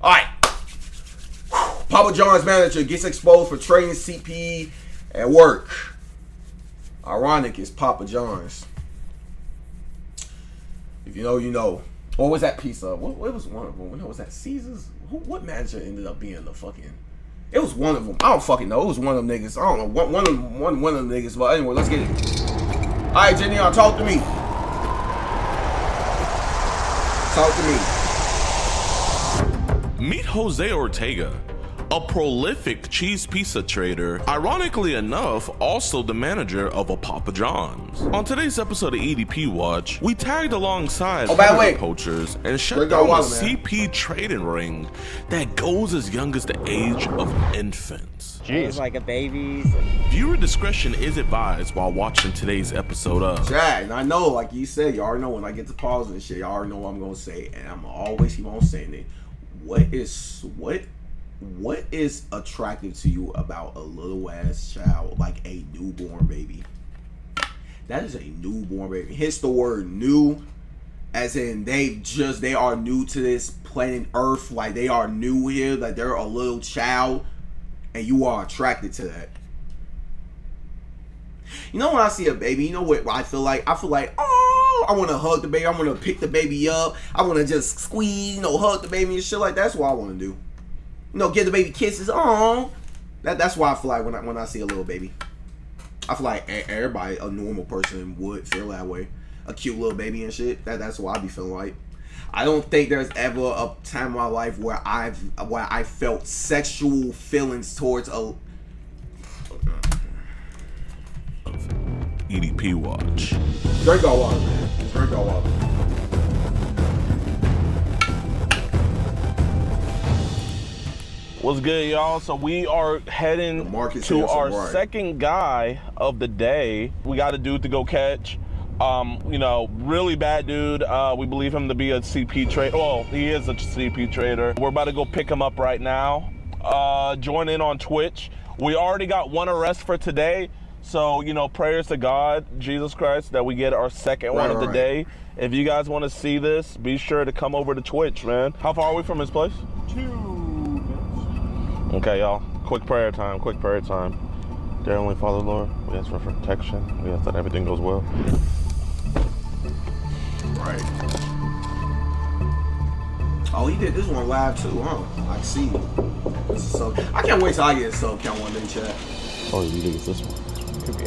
All right. Papa John's manager gets exposed for trading CP at work. Ironic is Papa John's. If you know, you know. What was that piece of? What was one of them? Was that Caesars? What manager ended up being the fucking? It was one of them. I don't fucking know. It was one of them niggas. I don't know. One of them niggas. But anyway, let's get it. All right, Jenny, talk to me. Talk to me. Meet Jose Ortega, a prolific cheese pizza trader, ironically enough, also the manager of a Papa John's. On today's episode of EDP Watch, we tagged alongside poachers and shut down a CP trading ring that goes as young as the age of infants. Jeez. Like a baby. Viewer discretion is advised while watching today's episode of. Chad, and I know, like you said, you already know when I get to pause and shit, you already know what I'm gonna say, and I'm always keep on saying it. What is attractive to you about a little ass child, like a newborn baby? That is a newborn baby. Hence the word new, as in they are new to this planet Earth, like they are new here, like they're a little child, and you are attracted to that. You know when I see a baby, you know what I feel like? I feel like, oh, I want to hug the baby, I want to pick the baby up, I want to just squeeze, hug the baby and shit like that. That's what I want to do. Give the baby kisses. Oh, that's why I feel like when I see a little baby, I feel like everybody, a normal person, would feel that way. A cute little baby and shit. That's what I be feeling like. I don't think there's ever a time in my life where I felt sexual feelings towards a. EDP Watch. Drink all water, man. Drink all water. What's good, y'all? So we are heading to our second guy of the day. We got a dude to go catch. Really bad dude. We believe him to be a CP trader. Well, he is a CP trader. We're about to go pick him up right now. Join in on Twitch. We already got one arrest for today. So, prayers to God, Jesus Christ, that we get our second one of the day. If you guys want to see this, be sure to come over to Twitch, man. How far are we from his place? 2 minutes. Okay, y'all. Quick prayer time. Dear Heavenly Father, Lord, we ask for protection. We ask that everything goes well. Right. Oh, he did this one live too, huh? I see. I can't wait till I get a sub count one day, chat. Oh, you think it's this one?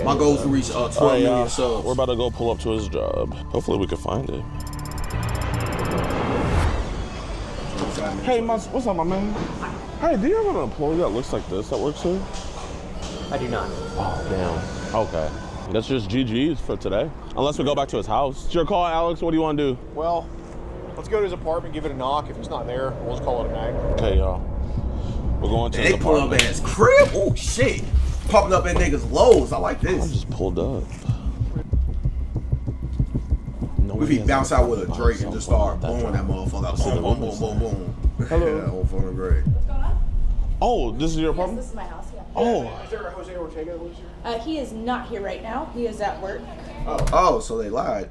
My goal is to reach 12 million subs. We're about to go pull up to his job. Hopefully we can find it. Hey, what's up, my man? Hey, do you have an employee that looks like this that works here? I do not. Oh, damn. Okay. That's just GG's for today. Unless we go back to his house. It's your call, Alex. What do you want to do? Well, let's go to his apartment, give it a knock. If he's not there, we'll just call it a night. Okay, y'all. We're going to his apartment. They pull up at his crib? Oh, shit. Popping up at niggas' lows. I like this. I just pulled up. If he bounce out with a Drake and just start blowing that motherfucker. Boom, boom, boom, boom, boom. Hello. Yeah, whole phone great. What's going on? Oh, this is your apartment? Yes, this is my house, yeah. Oh. Is there a Jose Ortega that lives here? He is not here right now. He is at work. Oh, so they lied.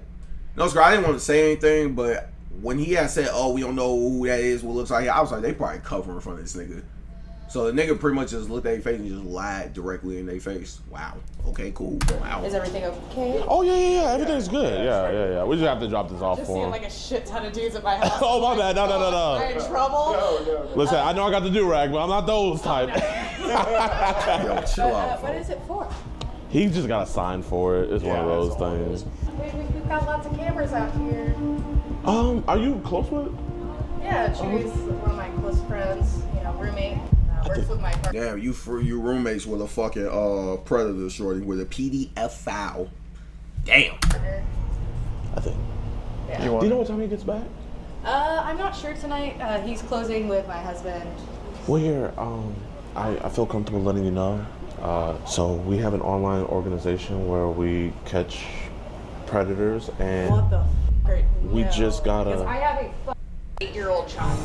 No, Scar, I didn't want to say anything, but when he had said, oh, we don't know who that is, what looks like, I was like, they probably covering for this nigga. So the nigga pretty much just looked at their face and just lied directly in their face. Wow. Okay, cool. Wow. Is everything okay? Oh, yeah. Everything's good. Yeah. We just have to drop this off Just for seeing him. like a shit ton of dudes at my house. Oh, my bad. No. Am I in trouble? No. Listen, I know I got the do-rag, but I'm not those type. Yo, chill out. What is it for? He just got a sign for it. It's one of those things. We've got lots of cameras out here. Are you close with it? Yeah, she's one of my close friends, roommate. Works with my partner. Damn, you roommates with a fucking predator shorty with a PDF file. Damn. I think. Yeah. Do you know what time he gets back? I'm not sure tonight. He's closing with my husband. Well, here, I feel comfortable letting you know. So we have an online organization where we catch predators, and What the great. we just got a. I have a 8-year-old child.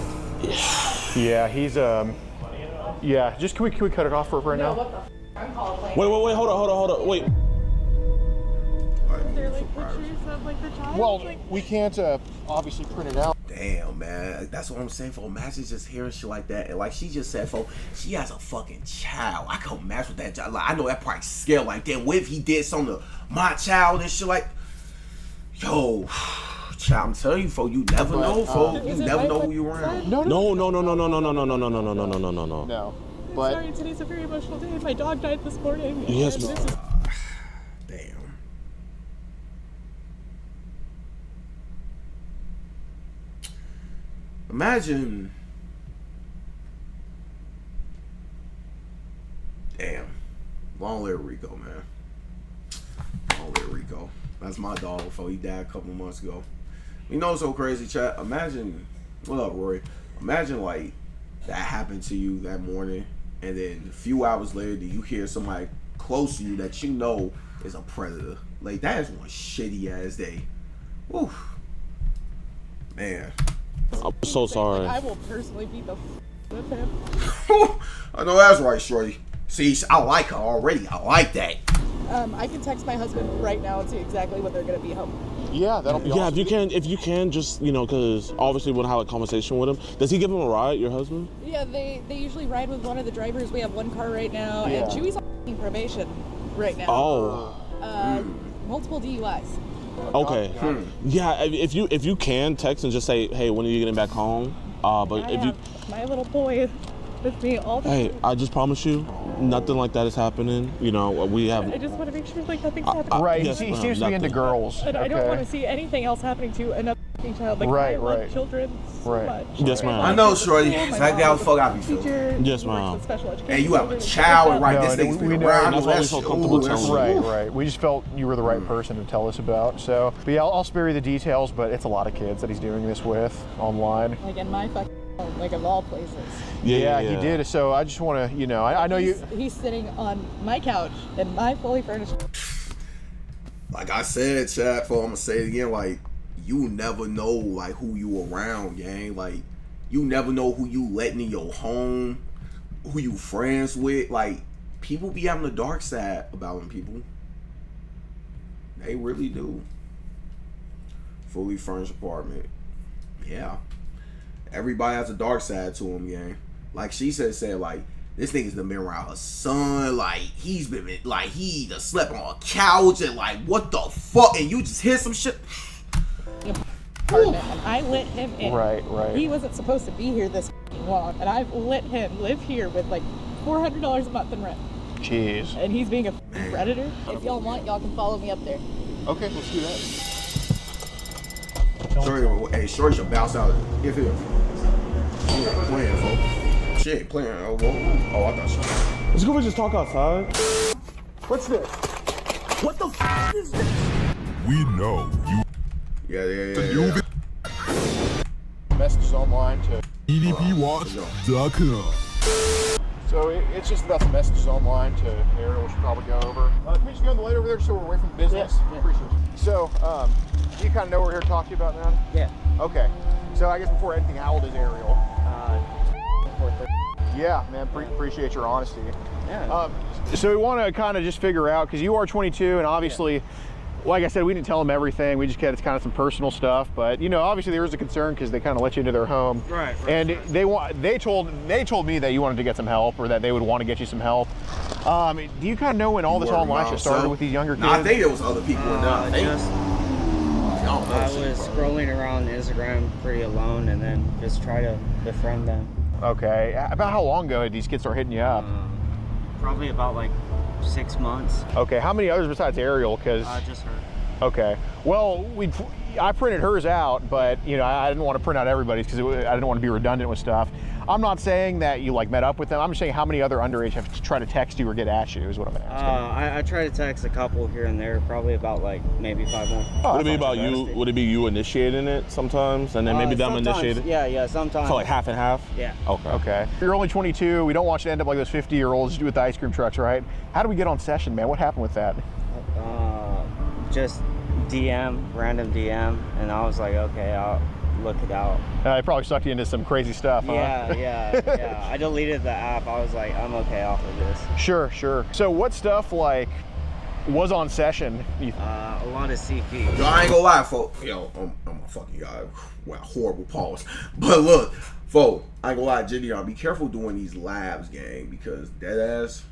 Yeah, he's Yeah, just can we cut it off for right now? What the I'm calling. Wait, hold on. Wait. They're like pictures of like the child. Well, we can't obviously print it out. Damn, man. That's what I'm saying, for imagine just hearing shit like that. And like she just said, for she has a fucking child. I can't match with that child. Like, I know that probably scale like that. What if he did something to my child and shit like, yo, child, I'm telling you, folks, you never know, folks. You never know who you around. No. No. But sorry, today's a very emotional day. My dog died this morning. Yes, and ma'am. this is Damn. Imagine. Damn. Long live Rico, man. Long live Rico. That's my dog before he died a couple months ago. You know what's so crazy, chat? Imagine, what up, Roy? Imagine, like, that happened to you that morning, and then a few hours later, do you hear somebody close to you that you know is a predator? Like, that is one shitty ass day. Woo. Man. I'm so sorry. I will personally beat the with him. I know that's right, Shorty. See, I like her already. I like that. I can text my husband right now and see exactly when they're gonna be home. yeah, that'll be Yeah, awesome. if you can, just, you know, because obviously we'll have a conversation with him. Does he give him a ride, your husband? Yeah, they usually ride with one of the drivers. We have one car right now, Yeah. and Chewy's on probation right now. Oh, Multiple DUIs. okay. Yeah, if you can text and just say, hey, when are you getting back home? But I if you, have my little boy with me all the hey, time. I just promise you, nothing like that is happening. You know, we have. I just want to make sure like nothing's happening. Right, Yes, he ma'am, seems to be into nothing. girls. And I don't want to Okay. see anything else happening to another child. Like, Right, I love right. children so Right. much. Yes, ma'am. I know, My Shorty. school, my Exactly how mom the fuck I be is a feeling. teacher, Yes, who works ma'am. in special education. And you have a children, child, stuff right? like This that. nigga's we been know. around. That's why we feel comfortable telling you. Right. We just felt you were the right person to tell us about. So, but yeah, I'll spare you the details, but it's a lot of kids that he's doing this with online. Like in my fucking home, like of all places. Yeah, he did. So I just want to, you know, I know you. He's sitting on my couch in my fully furnished. Like I said, chat, I'm gonna say it again, like, you never know, like, who you around, gang. Like, you never know who you letting in your home, who you friends with. Like, people be having the dark side about them, people. They really do. Fully furnished apartment. Yeah. Everybody has a dark side to them, gang. Like she said, like, this nigga's done been around her son, like, he's been, like, he done slept on a couch, and like, what the fuck, and you just hear some shit. Apartment, and I let him in. Right. He wasn't supposed to be here this long, and I've let him live here with like $400 a month in rent. Jeez. And he's being a predator. If y'all want, y'all can follow me up there. Okay, let's do that. Shorty, hey, Shorty should bounce out. Give him. She ain't playing, folks. She ain't playing. Oh, I thought she was. Let's go just talk outside. What's this? What the f is this? We know you Yeah. Messages online to. EDPWatch.com. So it's just about the messages online to Ariel, we should probably go over. Can we just go on the light over there so we're away from business? Yeah. Appreciate it. So, you kind of know what we're here to talk to you about, man? Yeah. Okay. So I guess before anything, how old is Ariel? 4:30. Yeah, man, appreciate your honesty. Yeah. So we want to kind of just figure out, because you are 22, and obviously, like I said, we didn't tell them everything. We just had kind of some personal stuff, but you know, obviously there was a concern because they kind of let you into their home. Right. And they told me that you wanted to get some help, or that they would want to get you some help. Do you kind of know when all this online shit started with these younger kids? No, I think there was other people in there. I was scrolling around Instagram pretty alone, and then just try to befriend them. Okay. About how long ago did these kids start hitting you up? Probably about like 6 months. Okay. How many others besides Ariel? Because Just her. okay. Well, I printed hers out, but you know, I didn't want to print out everybody's because I didn't want to be redundant with stuff. I'm not saying that you like met up with them. I'm just saying how many other underage have tried to text you or get at you is what I'm asking. I try to text a couple here and there, probably about like maybe 5 more. Would it be about you? Would it be you initiating it sometimes, and then maybe them Sometimes, initiating? Yeah, sometimes. So like half and half. Yeah. Okay. Okay. You're only 22. We don't want you to end up like those 50-year-olds with the ice cream trucks, right? How do we get on session, man? What happened with that? Just random DM, and I was like, okay, I'll look it out. It probably sucked you into some crazy stuff, huh? Yeah. I deleted the app. I was like, I'm okay off of this. Sure. So what stuff like, was on session? A lot of CP. Yo, I ain't gonna lie, folks. Yo, I'm a fucking guy. Wow, horrible pause. But look, folks, I ain't gonna lie, Gideon, be careful doing these labs, gang, because dead ass,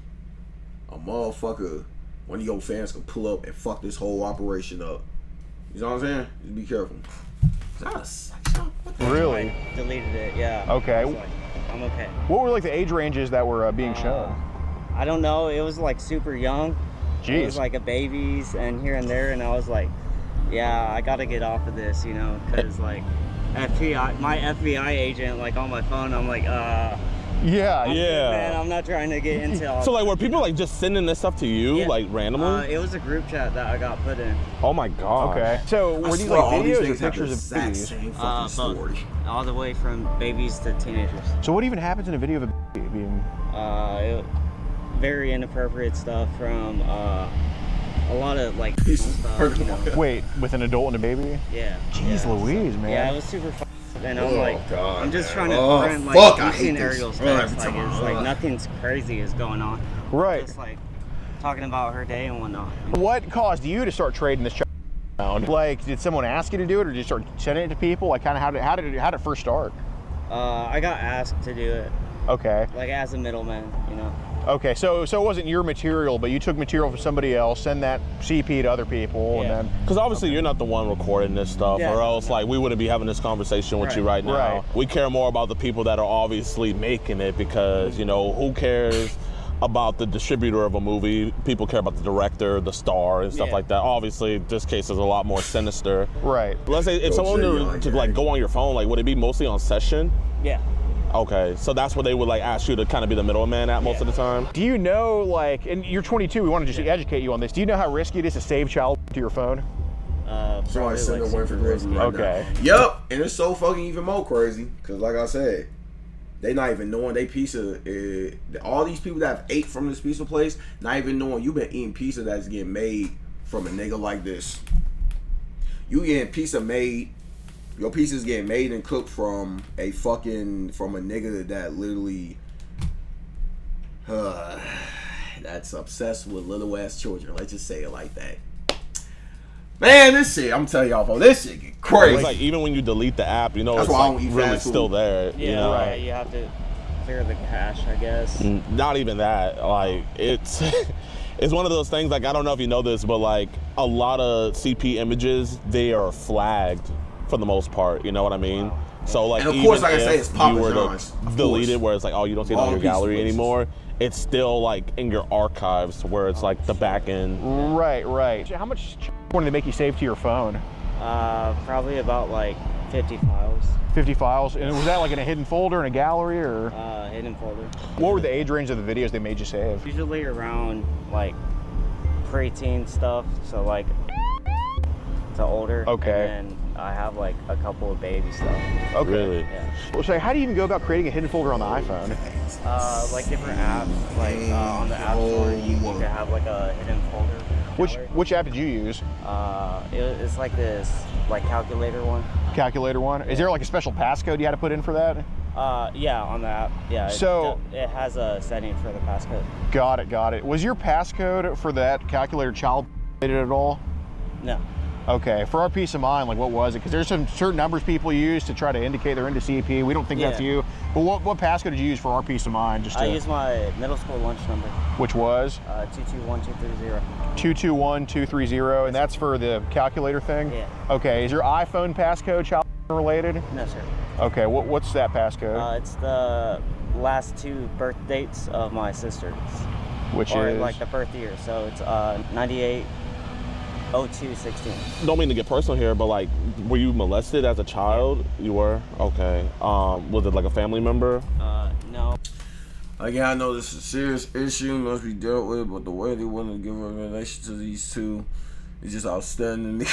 a motherfucker, one of your fans can pull up and fuck this whole operation up. You know what I'm saying? Just be careful. Is that a sex shop? Really? I deleted it, yeah. Okay. Like, I'm okay. What were like the age ranges that were being shown? I don't know. It was like super young. Jeez. It was like a babies and here and there, and I was like, yeah, I gotta get off of this, you know, because like my FBI agent, like on my phone, I'm like, Yeah. man, I'm not trying to get into all So like, were people like just sending this stuff to you, like randomly? It was a group chat that I got put in. Oh my god. Okay. So were these like videos or pictures of babies? Same fucking story. All the way from babies to teenagers. So what even happens in a video of a baby being? Very inappropriate stuff from a lot of like stuff, you know. Wait, with an adult and a baby? Yeah. Jeez Louise, man. Yeah, it was super fun. And I'm like, God, I'm just man. trying to print like fuck, I hate using this. Ariel's Every text. Like time. it's like nothing's crazy is going on. Right. Just like talking about her day and whatnot. What caused you to start trading this around? Like, did someone ask you to do it, or did you start sending it to people? Like, kind of how did it first start? I got asked to do it. Okay. Like as a middleman, you know. Okay, so it wasn't your material, but you took material from somebody else, send that CP to other people, and then. Because obviously you're not the one recording this stuff, Yeah, or else like we wouldn't be having this conversation with you right now. Right. We care more about the people that are obviously making it, because you know, who cares about the distributor of a movie? People care about the director, the star, and stuff like that. Obviously, this case is a lot more sinister. Right. Let's say if someone were to like go on your phone, like would it be mostly on session? Yeah. Okay, so that's where they would like ask you to kind of be the middleman at most of the time. Do you know, like, and you're 22, we want to just educate you on this. Do you know how risky it is to save child to your phone? Somebody send a one for crazy right Okay. now. Yup, and it's so fucking even more crazy, because like I said, they not even knowing they pizza, all these people that have ate from this pizza place, not even knowing you been eating pizza that's getting made from a nigga like this. You getting pizza made, your pizza's getting made and cooked from a nigga that literally, that's obsessed with little ass children. Let's just say it like that. Man, this shit, I'm telling y'all, bro, this shit get crazy. It's like even when you delete the app, you know, That's it's why I like don't eat really fast food. still there. Yeah, you know? right. You have to clear the cache, I guess. Not even that. Like it's it's one of those things. Like I don't know if you know this, but like a lot of CP images, they are flagged for the most part. You know what I mean? Wow. So like, And of even course, like I say, if it's Papa you were John's, to of delete course. it, where it's like, oh, you don't see it All on your pizza gallery places. anymore. It's still like in your archives, where it's like the back end. Right. How much wanted to make you save to your phone? Probably about like 50 files. 50 files. And was that like in a hidden folder in a gallery, or? Hidden folder. What were the age range of the videos they made you save? Usually around like preteen stuff, so like to older. Okay. And then I have like a couple of baby stuff. Okay. Really? Yeah. So how do you even go about creating a hidden folder on the iPhone? Like different apps, like on the App Store, you can have like a hidden folder. Which app did you use? It's like this like calculator one. Calculator one? Is there like a special passcode you had to put in for that? Yeah, on the app. Yeah. So it has a setting for the passcode. Got it. Was your passcode for that calculator child related at all? No. Okay, for our peace of mind, like what was it? Because there's some certain numbers people use to try to indicate they're into CP. We don't think that's you. But what passcode did you use for our peace of mind? I used my middle school lunch number. Which was? 221230. 221230, and that's for the calculator thing? Yeah. Okay, is your iPhone passcode child related? No, sir. Okay, what's that passcode? It's the last two birth dates of my sisters. Which or is? like the birth year. So it's 98/02/16. Don't mean to get personal here, but like, were you molested as a child? You were? Okay. Was it like a family member? No. Again, I know this is a serious issue, must be dealt with, but the way they want to give a relation to these two is just outstanding.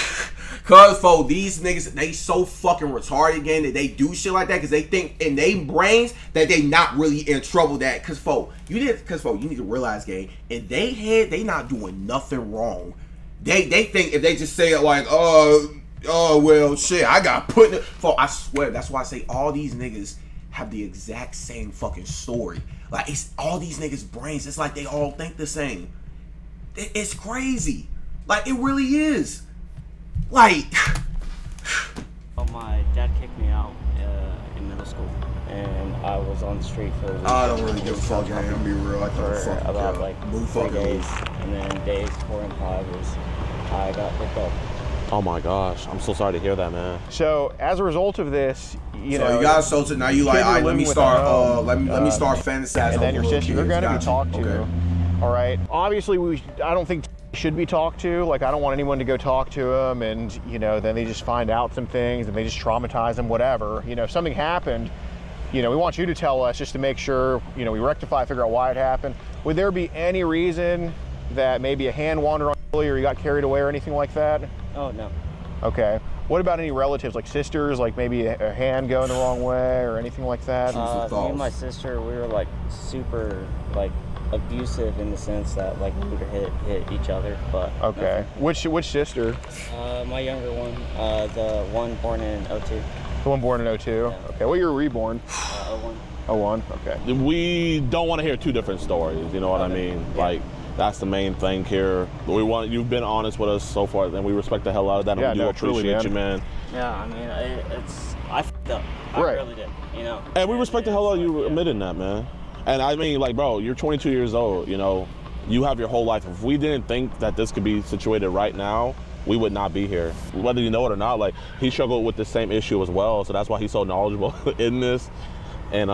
Cause for these niggas, they so fucking retarded, gang, that they do shit like that because they think in their brains that they not really in trouble. That cause you need to realize, gang, in they head they not doing nothing wrong. They think if they just say it like, oh well, shit, I got put in it. I swear, that's why I say all these niggas have the exact same fucking story. Like, it's all these niggas' brains. It's like they all think the same. It's crazy. Like, it really is. Like, my dad kicked me out in middle school, and I was on the street for a week. I don't really give a fuck, man. I'm be real. I For fuck about like 3 days, and then days 4 and 5 I got hooked up. Oh my gosh, I'm so sorry to hear that, man. So as a result of this, you so know, you got assaulted. Now you like, all right, let me start. Let me start fantasizing. And then your sister, they're going to be Gotcha. talked to. Okay. All right. Obviously, I don't think should be talked to. Like, I don't want anyone to go talk to them, and you know, then they just find out some things and they just traumatize them. Whatever. You know, if something happened, you know, we want you to tell us just to make sure, you know, we rectify, figure out why it happened. Would there be any reason that maybe a hand wandered on you or you got carried away or anything like that? Oh no. Okay. What about any relatives, like sisters, like maybe a hand going the wrong way or anything like that? Me and my sister, we were like super like abusive in the sense that like we would hit each other, but okay. Which sister? My younger one, the one born in 02. The one born in 02? Yeah. Okay, well, you're reborn. 01. 01, okay. We don't want to hear two different stories, you know what I mean? Yeah. Like, that's the main thing here. You've been honest with us so far, and we respect the hell out of that, and Yeah, we do appreciate you, man. Yeah, I mean, I fucked up. Right. I really did, you know. And we respect the hell out of you admitting that, man. And I mean, like, bro, you're 22 years old, you know. You have your whole life. If we didn't think that this could be situated right now, we would not be here. Whether you know it or not, like, he struggled with the same issue as well, so that's why he's so knowledgeable in this. And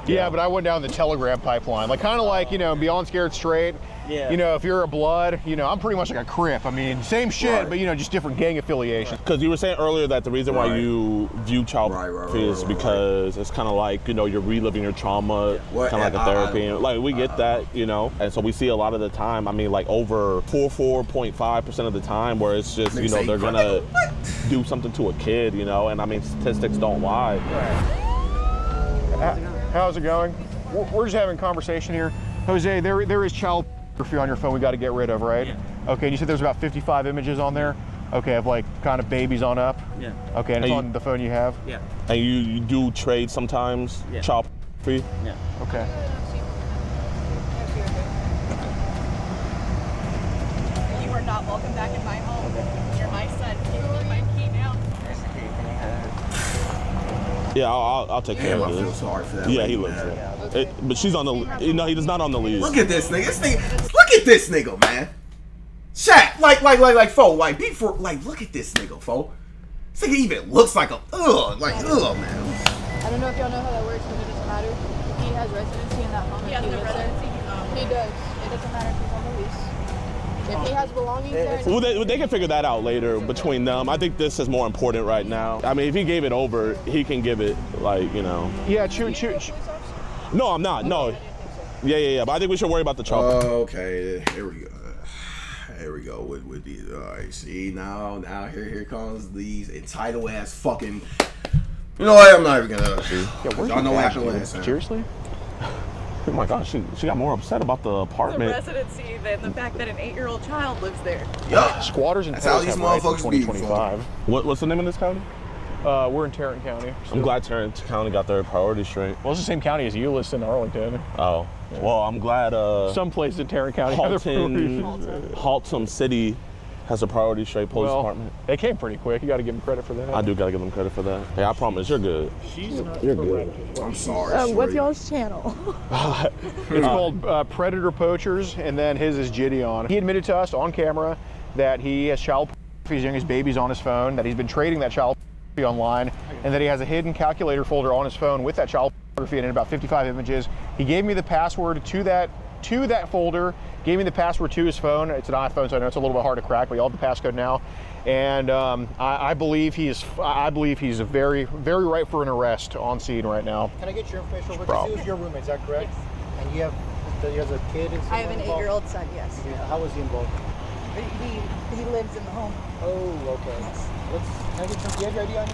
yeah, but I went down the Telegram pipeline, like kind of like, you know, Beyond Scared Straight. Yeah. You know, if you're a Blood, you know, I'm pretty much like a Crip. I mean, same shit, Right. but you know, just different gang affiliation. because you were saying earlier that the reason why Right. you view child pornography is because it's kind of like, you know, you're reliving your trauma, Well, kind of like a therapy. And, like, we get that, you know. And so we see a lot of the time, I mean, like over 4.5% of the time where it's just, you know, they're going to do something to a kid, you know. And I mean, statistics don't lie. How's it going? We're just having a conversation here. Jose, there is child pornography on your phone we got to get rid of, right? Yeah. Okay, and you said there's about 55 images on there? Okay, of like kind of babies on up? Yeah. Okay, and it's on the phone you have? Yeah. And you do trade sometimes, Yeah. child pornography? Yeah. Okay. You are not welcome back in my home. You're my son. Give me my key now. Yeah, I'll take care Damn, I of feel this. sorry for that. Yeah, lady, he lives man. there. But she's on the, you know, he's not on the lease. Look at this nigga. Look at this nigga, man. Chat, like, fo, like, be for, like, look at this nigga, fo. This nigga even looks like a, man. I don't know if y'all know how that works, but it doesn't matter. If he has residency in that home, He has no residency. He does. It doesn't matter if he's on the lease. If he has belongings there, Well, they can figure that out later between them. I think this is more important right now. I mean, if he gave it over, he can give it, like, you know. Yeah, No, I'm not. No. Yeah. But I think we should worry about the child. Okay, here we go. Here we go with these. All right, see now here comes these entitled ass fucking. You know what? I'm not even gonna. Yeah, I know what happened last time. Seriously? Oh my gosh, she got more upset about the The apartment. residency than the fact that an 8-year-old child lives there. Yeah. Squatters and That's how tenants these have rights in motherfuckers be, 2025. What's the name of this county? We're in Tarrant County. I'm glad Tarrant County got their priorities straight. Well, it's the same county as Euless and Arlington. Oh, well, I'm glad Some places in Tarrant County have their priorities. Haltom City has a priority straight police Well, department. they came pretty quick. You got to give them credit for that. I do gotta give them credit for that. Hey, I promise, you're good. You're good. I'm sorry. What's y'all's channel? It's called Predator Poachers, and then his is Gideon. He admitted to us on camera that he has child pornography as young as babies on his phone, that he's been trading that child pornography online, and that he has a hidden calculator folder on his phone with that child pornography and in about 55 images. He gave me the password to that folder, gave me the password to his phone. It's an iPhone, so I know it's a little bit hard to crack, but you all have the passcode now. And I believe he's very, very ripe for an arrest on scene right now. Can I get your information real quick? Bro. He was your roommate, is that correct? And he has a kid? I have an 8-year-old son, yes. Yeah, how was he involved? He lives in the home. Oh, okay. Can I get some, do you have your ID on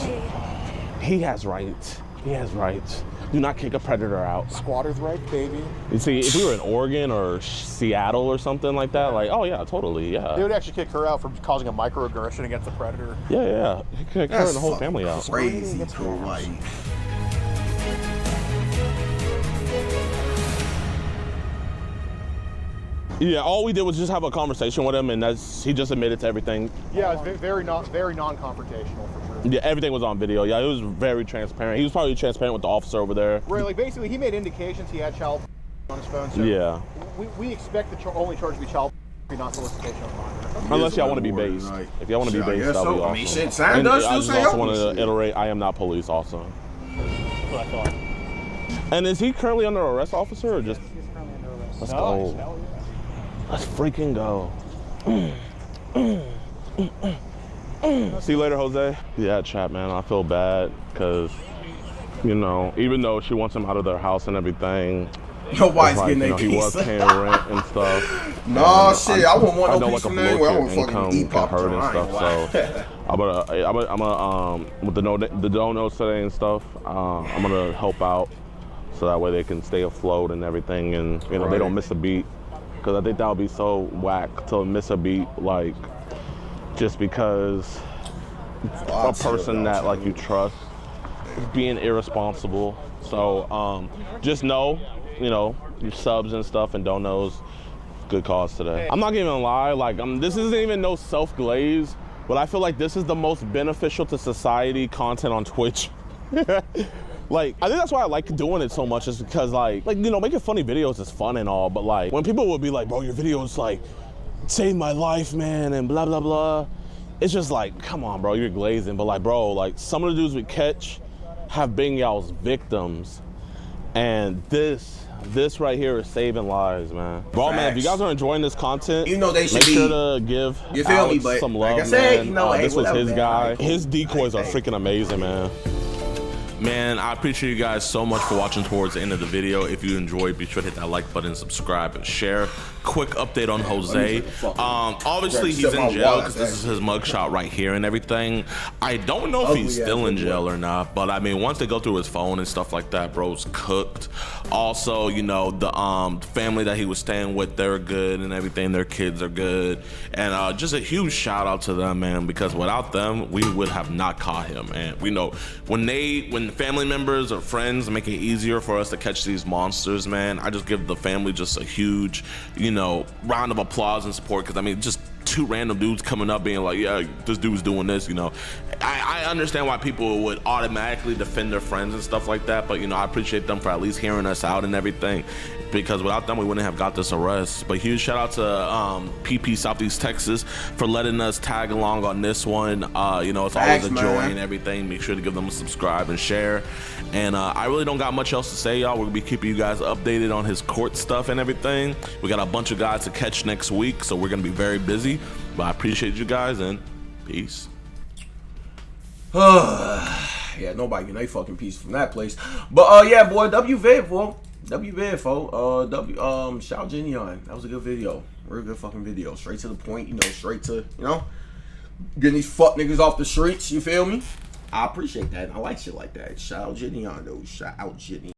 you? He has rights. He has rights. Do not kick a predator out. Squatter's right, baby. You see, if we were in Oregon or Seattle or something like that, like, oh yeah, totally, yeah. They would actually kick her out for causing a microaggression against the predator. Yeah. Kick her and the whole family out. Crazy, too, like. Yeah, all we did was just have a conversation with him, and he just admitted to everything. Yeah, it was very non-confrontational for sure. Yeah, everything was on video. Yeah, it was very transparent. He was probably transparent with the officer over there. Right, like basically he made indications he had child on his phone. So yeah. We expect the only charge to be child, not solicitation of minor. Unless y'all want to be based. If y'all want to be based, that'll be awesome. I mean, shit, sign does still say I just want to iterate, I am not police also. That's what I thought. And is he currently under arrest, officer, or just? He's currently under arrest. Let's go. Yeah. Let's freaking go. See you later, Jose. Yeah, chat, man. I feel bad because, you know, even though she wants him out of their house and everything, your wife's like, getting he was paying rent and stuff. Nah, shit, I wouldn't want no like piece a of name where I would income fucking eat can pop hurt and stuff. So I'm gonna with the donuts today and stuff. I'm gonna help out so that way they can stay afloat and everything, and you know they don't miss a beat. Because I think that would be so whack to miss a beat, like just because a person that like you trust is being irresponsible. So just know, you know, your subs and stuff and donos, good cause today. I'm not gonna lie, like this isn't even no self-glaze, but I feel like this is the most beneficial to society content on Twitch. Like, I think that's why I like doing it so much, is because like, you know, making funny videos is fun and all, but like, when people would be like, bro, your videos like saved my life, man, and blah, blah, blah. It's just like, come on, bro, you're glazing. But like, bro, like some of the dudes we catch have been y'all's victims. And this right here is saving lives, man. Bro, man, if you guys are enjoying this content, you know they should make sure to give Alex some love, like I said, man. You know, this was his guy. Cool. His decoys are freaking amazing, man. Man, I appreciate you guys so much for watching towards the end of the video. If you enjoyed, be sure to hit that like button, subscribe, and share. Quick update on Jose. Obviously, he's in jail because this is his mugshot right here and everything. I don't know if he's still in jail or not, but I mean, once they go through his phone and stuff like that, bro's cooked. Also, you know, the family that he was staying with, they're good and everything. Their kids are good. And just a huge shout out to them, man, because without them, we would have not caught him. And we know when family members or friends make it easier for us to catch these monsters, man, I just give the family just a huge, you know, round of applause and support, because I mean, just two random dudes coming up being like, yeah, this dude's doing this, you know. I understand why people would automatically defend their friends and stuff like that, but you know, I appreciate them for at least hearing us out and everything, because without them we wouldn't have got this arrest. But huge shout out to PP Southeast Texas for letting us tag along on this one. You know, it's always a joy and everything. Make sure to give them a subscribe and share. And I really don't got much else to say, y'all. We're gonna be keeping you guys updated on his court stuff and everything. We got a bunch of guys to catch next week, so we're gonna be very busy. But I appreciate you guys, and peace. Yeah, nobody getting a fucking piece from that place. But yeah, boy, WVid, bro. WVid, folks. Shout out Jenny on. That was a good video. Real good fucking video. Straight to the point, you know, straight to, you know, getting these fuck niggas off the streets, you feel me? I appreciate that. I like shit like that. Shout out Jenny on, though. Shout out Jenny.